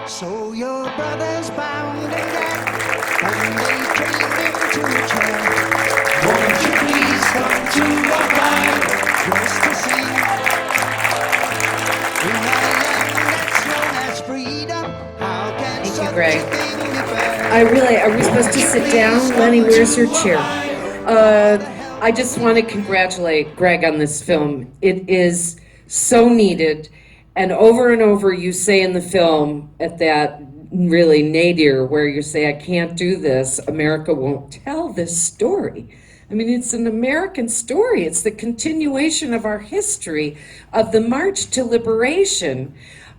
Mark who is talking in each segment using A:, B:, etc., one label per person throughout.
A: So your brother's bound and gagged, and they chained him to a chair. Won't you please come to our fire, just to sing? In a land that's known as freedom, how can
B: Thank you, Greg.
A: such a thing be fair?
B: Are we supposed to sit down? Lenny, where's your chair? I just want to congratulate Greg on this film. It is so needed. And over you say in the film at that really nadir where you say, I can't do this, America won't tell this story. I mean, it's an American story. It's the continuation of our history of the march to liberation.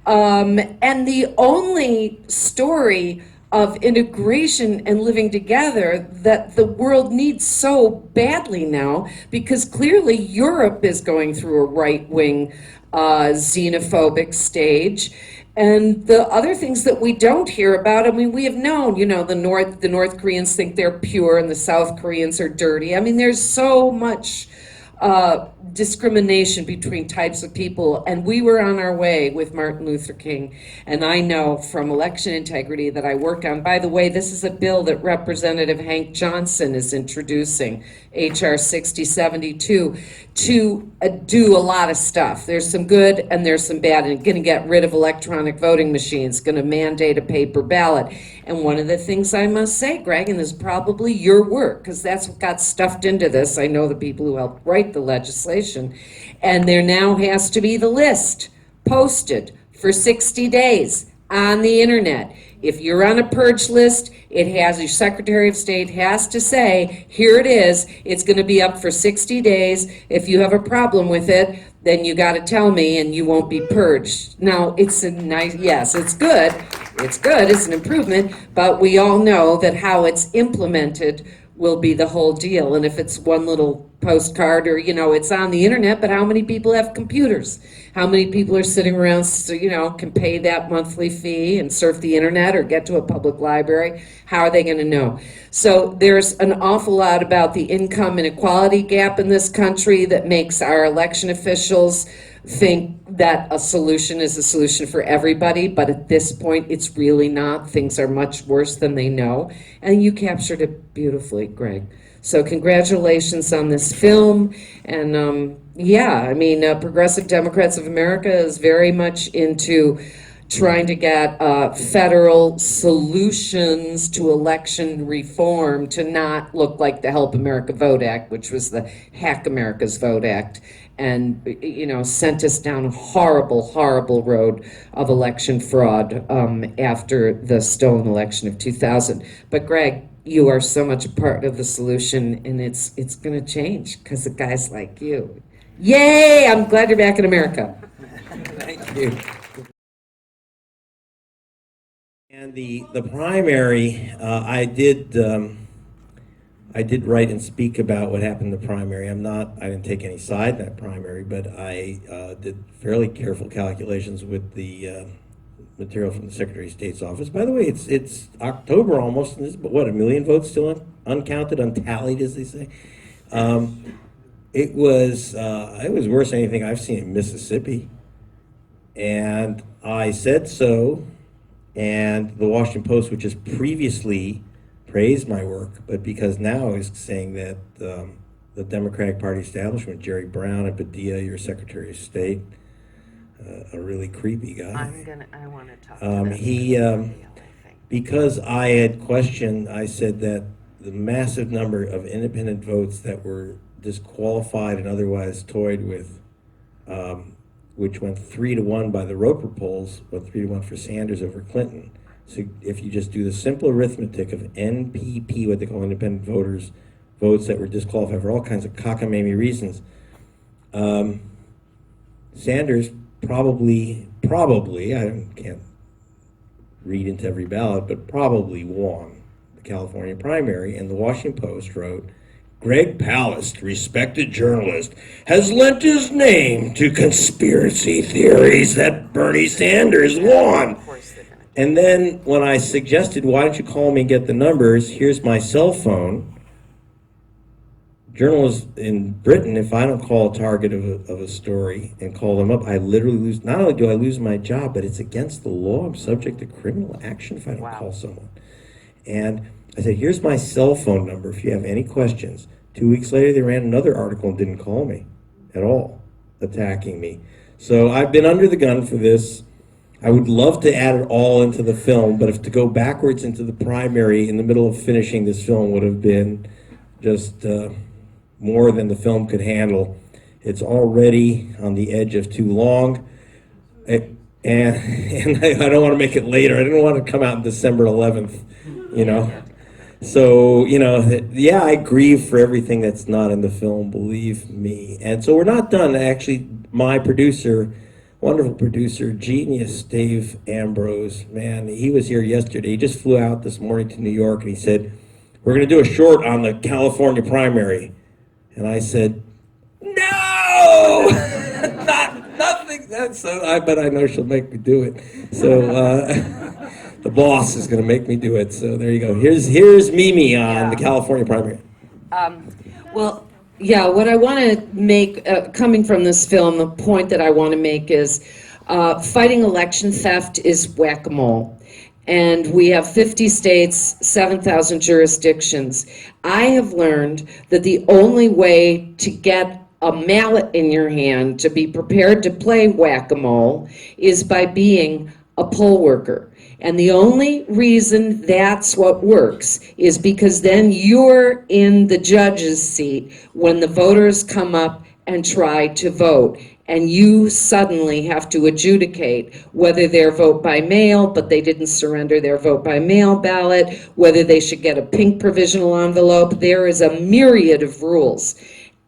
B: And the only story of integration and living together that the world needs so badly now, because clearly Europe is going through a right-wing xenophobic stage. And the other things that we don't hear about, I mean, we have known, you know, the North Koreans think they're pure and the South Koreans are dirty. I mean, there's so much discrimination between types of people, and we were on our way with Martin Luther King. And I know from election integrity that I work on, by the way, this is a bill that Representative Hank Johnson is introducing, HR 6072, to do a lot of stuff. There's some good and there's some bad, and going to get rid of electronic voting machines, going to mandate a paper ballot. And one of the things I must say, Greg, and this is probably your work, because that's what got stuffed into this. I know the people who helped write the legislation. And there now has to be the list posted for 60 days on the internet. If you're on a purge list, it has, your Secretary of State has to say, here it is, it's going to be up for 60 days. If you have a problem with it, then you got to tell me and you won't be purged. Now, it's a nice, yes, it's good, it's an improvement, but we all know that how it's implemented will be the whole deal. And if it's one little postcard or, you know, it's on the internet, but how many people have computers? How many people are sitting around, so, you know, can pay that monthly fee and surf the internet or get to a public library? How are they going to know? So there's an awful lot about the income inequality gap in this country that makes our election officials think that a solution is a solution for everybody, but at this point it's really not. Things are much worse than they know, and you captured it beautifully, Greg. So congratulations on this film. And yeah, I mean, Progressive Democrats of America is very much into trying to get federal solutions to election reform to not look like the Help America Vote Act, which was the Hack America's Vote Act, and, you know, sent us down a horrible, horrible road of election fraud after the stolen election of 2000. But Greg, you are so much a part of the solution, and it's going to change because of guys like you. Yay! I'm glad you're back in America.
C: Thank you. And the primary, I did write and speak about what happened in the primary. I didn't take any side in that primary, but I did fairly careful calculations with the material from the Secretary of State's office. By the way, it's October almost, and there's, what, 1 million votes still uncounted, untallied, as they say. It was worse than anything I've seen in Mississippi, and I said so. And the Washington Post, which has previously praised my work, but because now is saying that the Democratic Party establishment, Jerry Brown and Padilla, your Secretary of State, a really creepy guy.
B: I want to talk to
C: he, because I had questioned, I said that the massive number of independent votes that were disqualified and otherwise toyed with, which went 3-1 by the Roper polls, went 3-1 for Sanders over Clinton. So if you just do the simple arithmetic of NPP, what they call independent voters, votes that were disqualified for all kinds of cockamamy reasons, Sanders probably, I can't read into every ballot, but probably won the California primary. And the Washington Post wrote, Greg Palast, respected journalist, has lent his name to conspiracy theories that Bernie Sanders won. And then when I suggested, why don't you call me and get the numbers, here's my cell phone, journalists in Britain, if I don't call a target of a story and call them up, I literally lose, not only do I lose my job, but it's against the law. I'm subject to criminal action if I don't call someone. And I said, here's my cell phone number if you have any questions. 2 weeks later, they ran another article and didn't call me at all, attacking me. So I've been under the gun for this. I would love to add it all into the film, but if to go backwards into the primary in the middle of finishing this film would have been just more than the film could handle. It's already on the edge of too long, and I don't want to make it later. I didn't want to come out on December 11th, you know. So, you know, yeah, I grieve for everything that's not in the film, believe me. And so we're not done. Actually, my producer, wonderful producer, genius, Dave Ambrose, man, he was here yesterday. He just flew out this morning to New York, and he said, we're going to do a short on the California primary. And I said, no! Nothing. But I know she'll make me do it. So the boss is going to make me do it. So there you go. Here's Mimi on the California primary.
B: Well, yeah, what I want to make, coming from this film, the point that I want to make is fighting election theft is whack-a-mole. And we have 50 states, 7,000 jurisdictions. I have learned that the only way to get a mallet in your hand to be prepared to play whack-a-mole is by being a poll worker. And the only reason that's what works is because then you're in the judge's seat when the voters come up and try to vote. And you suddenly have to adjudicate whether their vote by mail, but they didn't surrender their vote by mail ballot, whether they should get a pink provisional envelope. There is a myriad of rules.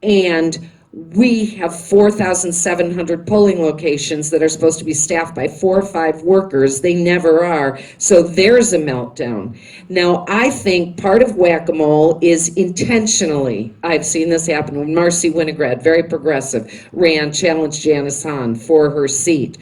B: And we have 4,700 polling locations that are supposed to be staffed by 4 or 5 workers. They never are. So there's a meltdown. Now, I think part of whack-a-mole is intentionally. I've seen this happen when Marcy Winograd, very progressive, challenged Janice Hahn for her seat.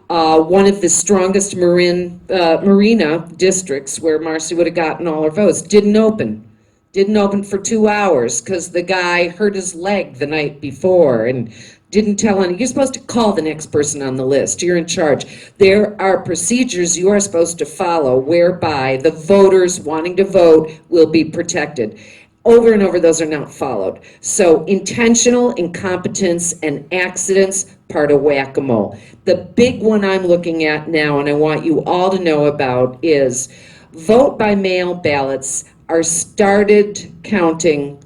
B: One of the strongest marina districts where Marcy would have gotten all her votes didn't open. Didn't open for 2 hours because the guy hurt his leg the night before and didn't tell anyone. You're supposed to call the next person on the list. You're in charge. There are procedures you are supposed to follow whereby the voters wanting to vote will be protected. Over and over, those are not followed. So intentional incompetence and accidents, part of whack-a-mole. The big one I'm looking at now, and I want you all to know about, is vote by mail ballots are started counting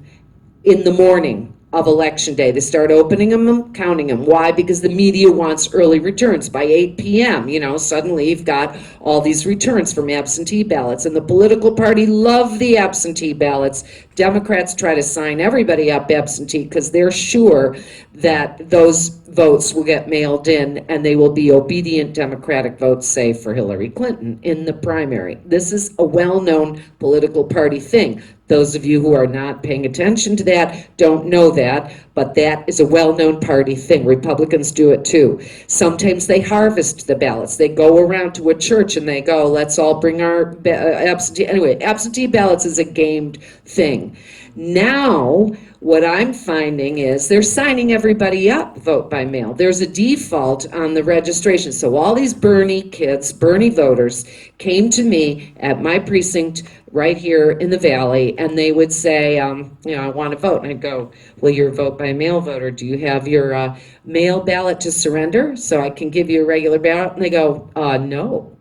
B: in the morning of election day. They start opening them, counting them. Why? Because the media wants early returns. By 8 p.m., you know, suddenly you've got all these returns from absentee ballots. And the political party love the absentee ballots. Democrats try to sign everybody up absentee because they're sure that those votes will get mailed in and they will be obedient Democratic votes, say, for Hillary Clinton in the primary. This is a well-known political party thing. Those of you who are not paying attention to that don't know that, but that is a well-known party thing. Republicans do it too. Sometimes they harvest the ballots. They go around to a church and they go, let's all bring our absentee. Anyway, absentee ballots is a gamed thing. Now, what I'm finding is they're signing everybody up vote by mail. There's a default on the registration. So all these Bernie kids, Bernie voters, came to me at my precinct right here in the Valley, and they would say, you know, I want to vote. And I'd go, well, you're a vote by mail voter. Do you have your mail ballot to surrender so I can give you a regular ballot? And they go, no.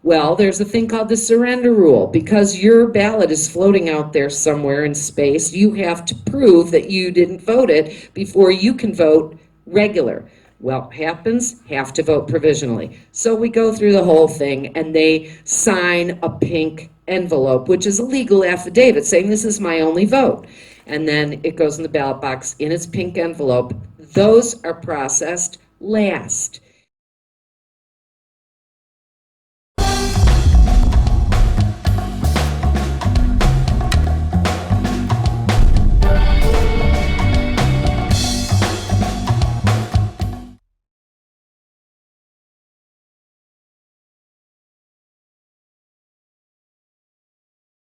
B: Well, there's a thing called the surrender rule. Because your ballot is floating out there somewhere in space, you have to prove that you didn't vote it before you can vote regular. Well, happens, have to vote provisionally. So we go through the whole thing, and they sign a pink envelope, which is a legal affidavit saying this is my only vote. And then it goes in the ballot box in its pink envelope. Those are processed last.